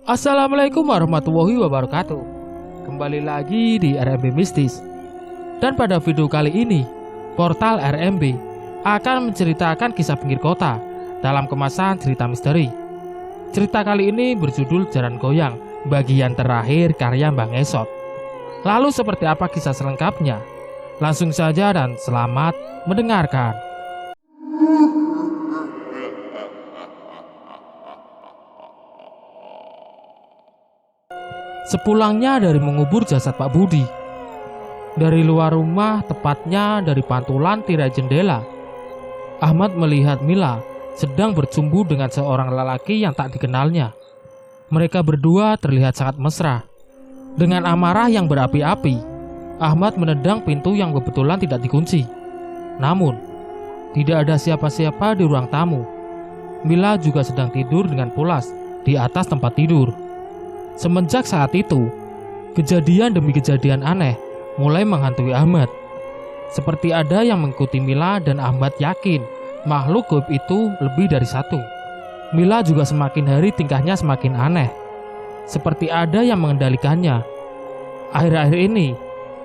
Assalamualaikum warahmatullahi wabarakatuh. Kembali lagi di RMB Mistis. Dan pada video kali ini, portal RMB akan menceritakan kisah pinggir kota dalam kemasan cerita misteri. Cerita kali ini berjudul Jaran Goyang, bagian terakhir karya Bang Esot. Lalu seperti apa kisah selengkapnya? Langsung saja dan selamat mendengarkan. Sepulangnya dari mengubur jasad Pak Budi, dari luar rumah, tepatnya dari pantulan tirai jendela, Ahmad melihat Mila sedang bercumbu dengan seorang lelaki yang tak dikenalnya. Mereka berdua terlihat sangat mesra. Dengan amarah yang berapi-api, Ahmad menendang pintu yang kebetulan tidak dikunci. Namun, tidak ada siapa-siapa di ruang tamu. Mila juga sedang tidur dengan pulas di atas tempat tidur. Semenjak saat itu, kejadian demi kejadian aneh mulai menghantui Ahmad. Seperti ada yang mengikuti Mila dan Ahmad yakin makhluk gaib itu lebih dari satu. Mila juga semakin hari tingkahnya semakin aneh. Seperti ada yang mengendalikannya. Akhir-akhir ini,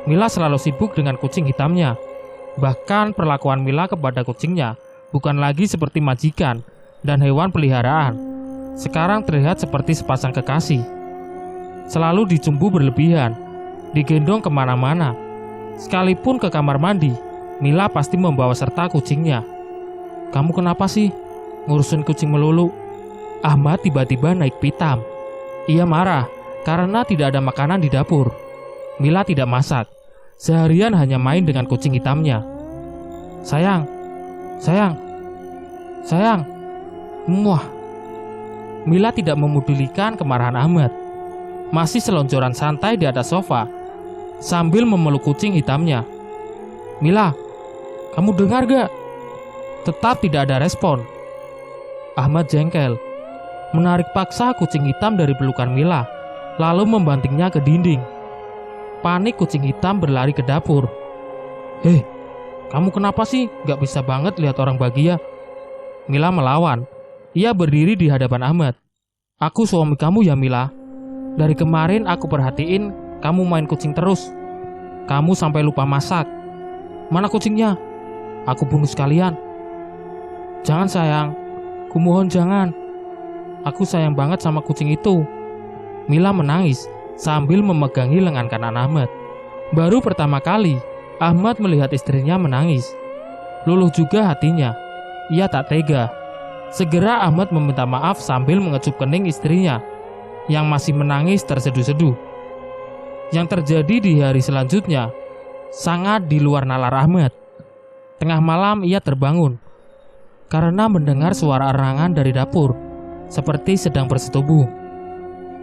Mila selalu sibuk dengan kucing hitamnya. Bahkan perlakuan Mila kepada kucingnya bukan lagi seperti majikan dan hewan peliharaan. Sekarang terlihat seperti sepasang kekasih. Selalu dicumbu berlebihan, digendong kemana-mana. Sekalipun ke kamar mandi, Mila pasti membawa serta kucingnya. "Kamu kenapa sih ngurusin kucing melulu?" Ahmad tiba-tiba naik pitam. Ia marah karena tidak ada makanan di dapur. Mila tidak masak, seharian hanya main dengan kucing hitamnya. Sayang, sayang, sayang." Muah. Mila tidak memedulikan kemarahan Ahmad. Masih selonjoran santai di atas sofa sambil memeluk kucing hitamnya. "Mila, kamu dengar gak?" Tetap tidak ada respon. Ahmad jengkel, menarik paksa kucing hitam dari pelukan Mila, lalu membantingnya ke dinding. Panik kucing hitam berlari ke dapur. "Hei, kamu kenapa sih gak bisa banget lihat orang bahagia?" Mila melawan. Ia berdiri di hadapan Ahmad. "Aku suami kamu ya Mila. Dari kemarin aku perhatiin kamu main kucing terus. Kamu sampai lupa masak. Mana kucingnya? Aku bunuh sekalian." "Jangan sayang, kumohon jangan. Aku sayang banget sama kucing itu." Mila menangis sambil memegangi lengan kanan Ahmad. Baru pertama kali Ahmad melihat istrinya menangis. Luluh juga hatinya. Ia tak tega. Segera Ahmad meminta maaf sambil mengecup kening istrinya yang masih menangis terseduh-seduh. Yang terjadi di hari selanjutnya sangat di luar nalar Ahmad. Tengah malam ia terbangun karena mendengar suara erangan dari dapur, seperti sedang bersetubuh.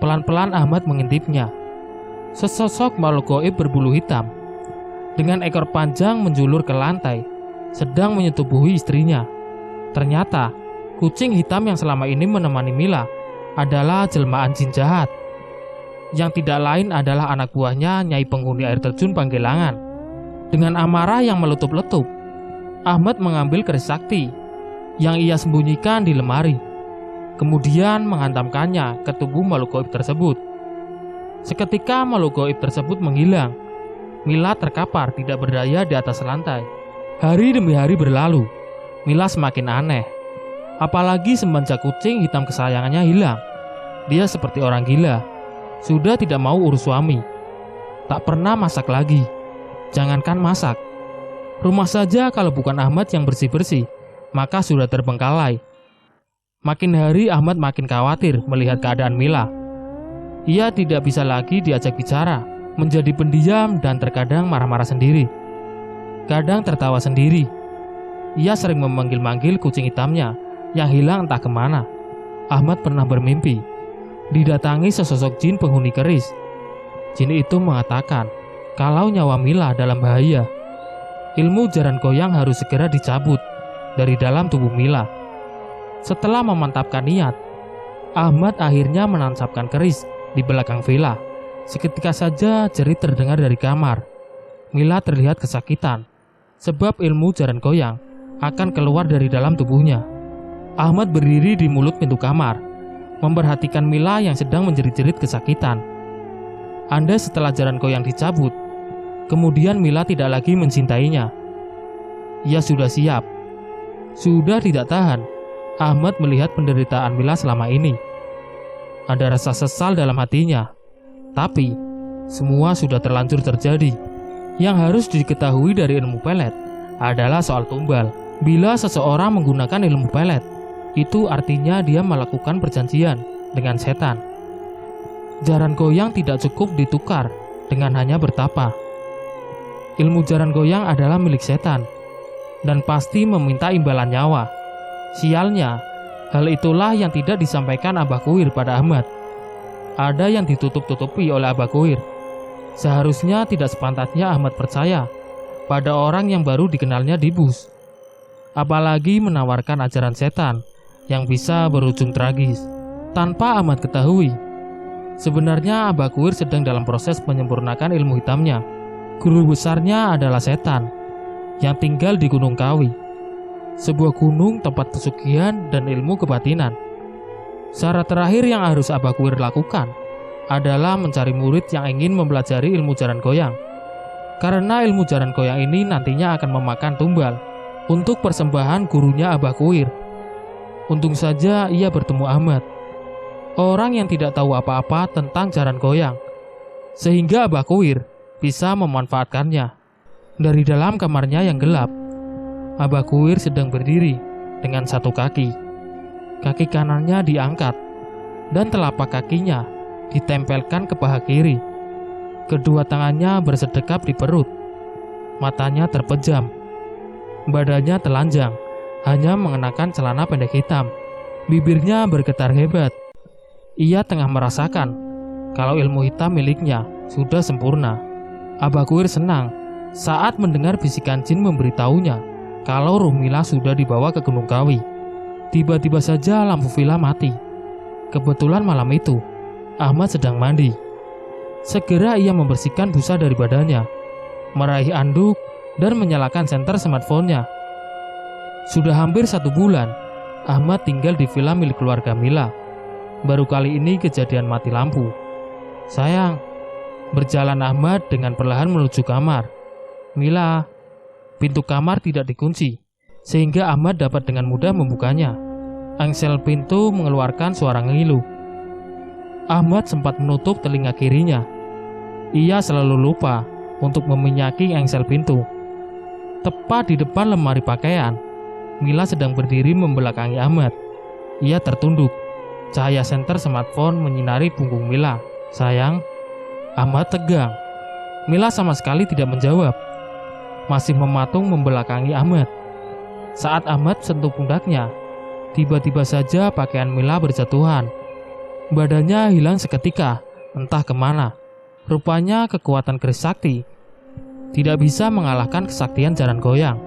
Pelan-pelan Ahmad mengintipnya. Sesosok makhluk gaib berbulu hitam dengan ekor panjang menjulur ke lantai, sedang menyetubuhi istrinya. Ternyata kucing hitam yang selama ini menemani Mila adalah jelmaan jin jahat, yang tidak lain adalah anak buahnya Nyai penghuni air terjun Panggelangan. Dengan amarah yang meletup-letup, Ahmad mengambil keris sakti yang ia sembunyikan di lemari, kemudian menghantamkannya ke tubuh makhluk gaib tersebut. Seketika makhluk gaib tersebut menghilang. Mila terkapar tidak berdaya di atas lantai. Hari demi hari berlalu. Mila semakin aneh. Apalagi semenjak kucing hitam kesayangannya hilang. Dia seperti orang gila. Sudah tidak mau urus suami. Tak pernah masak lagi. Jangankan masak. Rumah saja kalau bukan Ahmad yang bersih-bersih, maka sudah terbengkalai. Makin hari Ahmad makin khawatir melihat keadaan Mila. Ia tidak bisa lagi diajak bicara, menjadi pendiam dan terkadang marah-marah sendiri. Kadang tertawa sendiri. Ia sering memanggil-manggil kucing hitamnya yang hilang entah kemana. Ahmad pernah bermimpi didatangi sesosok jin penghuni keris. Jin itu mengatakan kalau nyawa Mila dalam bahaya. Ilmu jaran goyang harus segera dicabut dari dalam tubuh Mila. Setelah memantapkan niat, Ahmad akhirnya menancapkan keris di belakang villa. Seketika saja jerit terdengar dari kamar. Mila terlihat kesakitan sebab ilmu jaran goyang akan keluar dari dalam tubuhnya. Ahmad berdiri di mulut pintu kamar. memperhatikan Mila yang sedang menjerit-jerit kesakitan. Andai setelah jaran goyang dicabut, kemudian Mila tidak lagi mencintainya. Ia sudah siap. Sudah tidak tahan Ahmad melihat penderitaan Mila selama ini. Ada rasa sesal dalam hatinya. Tapi semua sudah terlanjur terjadi. Yang harus diketahui dari ilmu pelet adalah soal tumbal. Bila seseorang menggunakan ilmu pelet, itu artinya dia melakukan perjanjian dengan setan. Jaran goyang tidak cukup ditukar dengan hanya bertapa. Ilmu jaran goyang adalah milik setan dan pasti meminta imbalan nyawa. Sialnya, hal itulah yang tidak disampaikan Abah Kuir pada Ahmad. Ada yang ditutup-tutupi oleh Abah Kuir. Seharusnya tidak sepantasnya Ahmad percaya pada orang yang baru dikenalnya di bus. Apalagi menawarkan ajaran setan yang bisa berujung tragis tanpa Ahmad ketahui. Sebenarnya Abah Kuir sedang dalam proses menyempurnakan ilmu hitamnya. Guru besarnya adalah setan yang tinggal di Gunung Kawi, sebuah gunung tempat pesugihan dan ilmu kebatinan. Syarat terakhir yang harus Abah Kuir lakukan adalah mencari murid yang ingin mempelajari ilmu jaran goyang. Karena ilmu jaran goyang ini nantinya akan memakan tumbal untuk persembahan gurunya Abah Kuir. Untung saja ia bertemu Ahmad, orang yang tidak tahu apa-apa tentang jaran goyang, sehingga Abah Kuir bisa memanfaatkannya. Dari dalam kamarnya yang gelap, Abah Kuir sedang berdiri dengan satu kaki. Kaki kanannya diangkat dan telapak kakinya ditempelkan ke paha kiri. Kedua tangannya bersedekap di perut. Matanya terpejam. Badannya telanjang, hanya mengenakan celana pendek hitam. Bibirnya bergetar hebat. Ia tengah merasakan kalau ilmu hitam miliknya sudah sempurna. Abah Kuir senang saat mendengar bisikan jin memberitahunya kalau ruh Mila sudah dibawa ke Gunung Kawi. Tiba-tiba saja lampu villa mati. Kebetulan malam itu Ahmad sedang mandi. Segera ia membersihkan busa dari badannya, meraih anduk, dan menyalakan senter smartphone-nya. Sudah hampir 1 bulan Ahmad tinggal di villa milik keluarga Mila. Baru kali ini kejadian mati lampu. Sayang, berjalan Ahmad dengan perlahan menuju kamar. Mila, pintu kamar tidak dikunci, sehingga Ahmad dapat dengan mudah membukanya. Engsel pintu mengeluarkan suara ngilu. Ahmad sempat menutup telinga kirinya. Ia selalu lupa untuk meminyaki engsel pintu. Tepat di depan lemari pakaian, Mila sedang berdiri membelakangi Ahmad. Ia tertunduk. Cahaya senter smartphone menyinari punggung Mila. Sayang, Ahmad tegang. Mila sama sekali tidak menjawab, masih mematung membelakangi Ahmad. Saat Ahmad sentuh pundaknya, tiba-tiba saja pakaian Mila berjatuhan. Badannya hilang seketika, entah kemana. Rupanya kekuatan keris sakti tidak bisa mengalahkan kesaktian jaran goyang.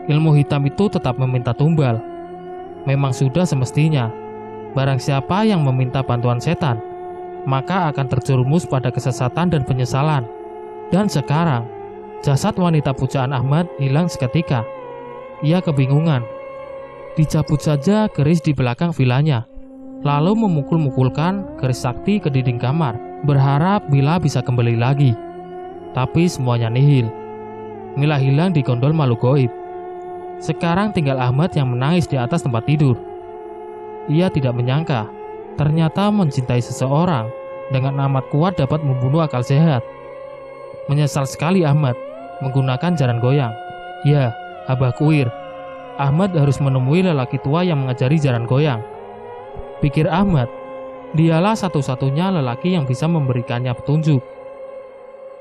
Ilmu hitam itu tetap meminta tumbal. Memang sudah semestinya, barang siapa yang meminta bantuan setan, maka akan terjerumus pada kesesatan dan penyesalan. Dan sekarang, jasad wanita pujaan Ahmad hilang seketika. Ia kebingungan. Dicabut saja keris di belakang vilanya, lalu memukul-mukulkan keris sakti ke dinding kamar, berharap Mila bisa kembali lagi. Tapi semuanya nihil. Mila hilang di gondol makhluk gaib. Sekarang tinggal Ahmad yang menangis di atas tempat tidur. Ia tidak menyangka, ternyata mencintai seseorang dengan amat kuat dapat membunuh akal sehat. Menyesal sekali Ahmad menggunakan jaran goyang. Ya, Abah Kuir, Ahmad harus menemui lelaki tua yang mengajari jaran goyang. Pikir Ahmad, dialah satu-satunya lelaki yang bisa memberikannya petunjuk.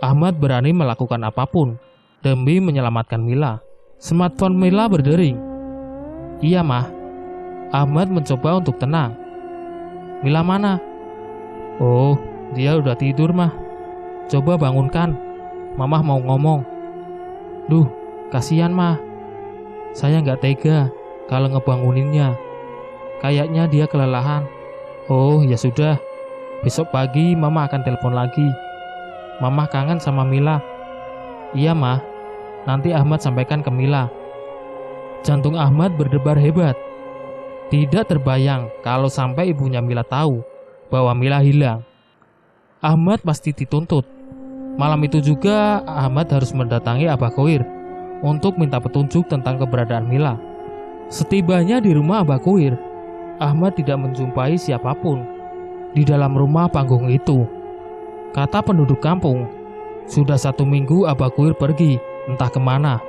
Ahmad berani melakukan apapun demi menyelamatkan Mila. Smartphone Mila berdering. Iya, Mah. Ahmad mencoba untuk tenang. Mila mana? Oh, dia udah tidur, Mah. Coba bangunkan. Mamah mau ngomong. Duh, kasihan, Mah. Saya nggak tega kalau ngebanguninnya. Kayaknya dia kelelahan. Oh, ya sudah. Besok pagi Mama akan telepon lagi. Mama kangen sama Mila. Iya, Mah. Nanti Ahmad sampaikan ke Mila. Jantung Ahmad berdebar hebat. Tidak terbayang kalau sampai ibunya Mila tahu bahwa Mila hilang. Ahmad pasti dituntut. Malam itu juga Ahmad harus mendatangi Abah Koir untuk minta petunjuk tentang keberadaan Mila. Setibanya di rumah Abah Koir, Ahmad tidak menjumpai siapapun di dalam rumah panggung itu. Kata penduduk kampung, sudah 1 minggu Abah Koir pergi entah kemana.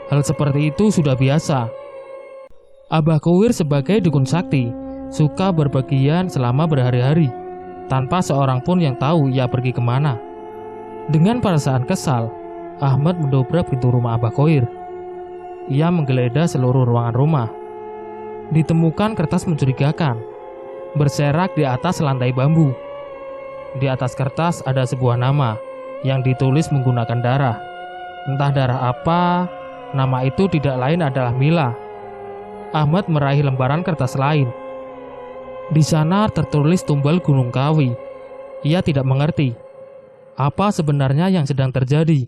Hal seperti itu sudah biasa. Abah Koir sebagai dukun sakti suka berpergian selama berhari-hari tanpa seorang pun yang tahu ia pergi kemana. Dengan perasaan kesal, Ahmad mendobrak pintu rumah Abah Koir. Ia menggeledah seluruh ruangan rumah. Ditemukan kertas mencurigakan berserak di atas lantai bambu. Di atas kertas ada sebuah nama yang ditulis menggunakan darah. Entah darah apa, nama itu tidak lain adalah Mila. Ahmad meraih lembaran kertas lain. Di sana tertulis tumbal Gunung Kawi. Ia tidak mengerti apa sebenarnya yang sedang terjadi.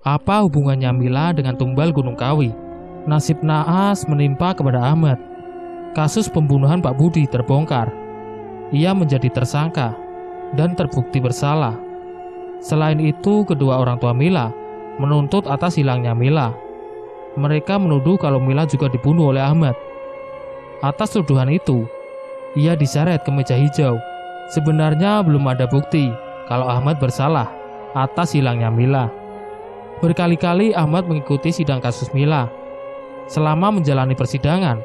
Apa hubungannya Mila dengan tumbal Gunung Kawi? Nasib naas menimpa kepada Ahmad. Kasus pembunuhan Pak Budi terbongkar. Ia menjadi tersangka dan terbukti bersalah. Selain itu, kedua orang tua Mila menuntut atas hilangnya Mila. Mereka menuduh kalau Mila juga dibunuh oleh Ahmad. Atas tuduhan itu, ia diseret ke meja hijau. Sebenarnya belum ada bukti kalau Ahmad bersalah atas hilangnya Mila. Berkali-kali Ahmad mengikuti sidang kasus Mila. Selama menjalani persidangan,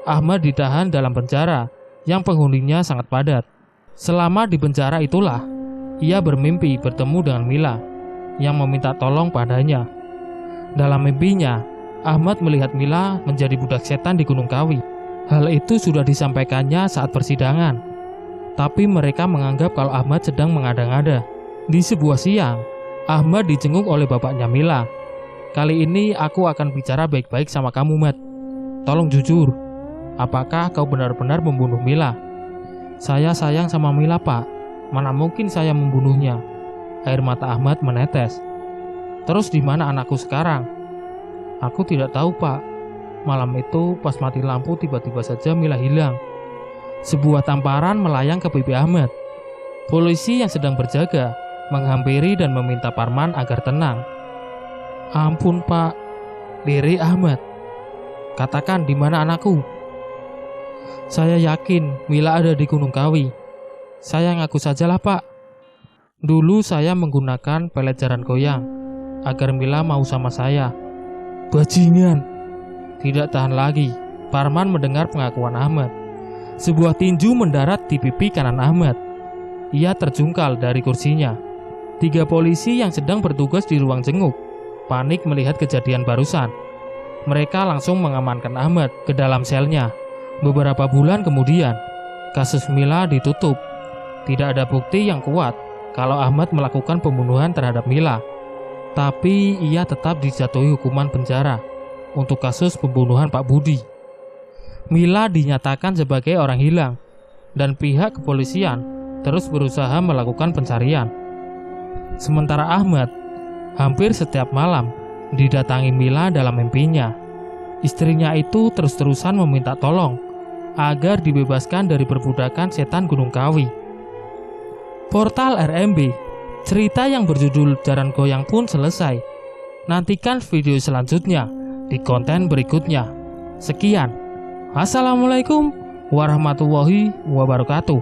Ahmad ditahan dalam penjara yang penghuninya sangat padat. Selama di penjara itulah, ia bermimpi bertemu dengan Mila yang meminta tolong padanya. Dalam mimpinya, Ahmad melihat Mila menjadi budak setan di Gunung Kawi. Hal itu sudah disampaikannya saat persidangan. Tapi mereka menganggap kalau Ahmad sedang mengada-ngada. Di sebuah siang, Ahmad dijenguk oleh bapaknya Mila. Kali ini aku akan bicara baik-baik sama kamu, Mat. Tolong jujur, apakah kau benar-benar membunuh Mila? Saya sayang sama Mila, Pak. Mana mungkin saya membunuhnya? Air mata Ahmad menetes. Terus di mana anakku sekarang? Aku tidak tahu, Pak. Malam itu pas mati lampu tiba-tiba saja Mila hilang. Sebuah tamparan melayang ke pipi Ahmad. Polisi yang sedang berjaga menghampiri dan meminta Parman agar tenang. Ampun, Pak, lirik Ahmad. Katakan di mana anakku? Saya yakin Mila ada di Gunung Kawi. Saya ngaku sajalah, Pak. Dulu saya menggunakan pelet jaran goyang agar Mila mau sama saya. Bajingan. Tidak tahan lagi, Parman mendengar pengakuan Ahmad. Sebuah tinju mendarat di pipi kanan Ahmad. Ia terjungkal dari kursinya. 3 polisi yang sedang bertugas di ruang jenguk panik melihat kejadian barusan. Mereka langsung mengamankan Ahmad ke dalam selnya. Beberapa bulan kemudian, kasus Mila ditutup. Tidak ada bukti yang kuat kalau Ahmad melakukan pembunuhan terhadap Mila. Tapi ia tetap dijatuhi hukuman penjara untuk kasus pembunuhan Pak Budi. Mila dinyatakan sebagai orang hilang dan pihak kepolisian terus berusaha melakukan pencarian. Sementara Ahmad hampir setiap malam didatangi Mila dalam mimpinya. Istrinya itu terus-terusan meminta tolong agar dibebaskan dari perbudakan setan Gunung Kawi. Portal RMB, cerita yang berjudul Jaran Goyang pun selesai. Nantikan video selanjutnya di konten berikutnya. Sekian. Assalamualaikum warahmatullahi wabarakatuh.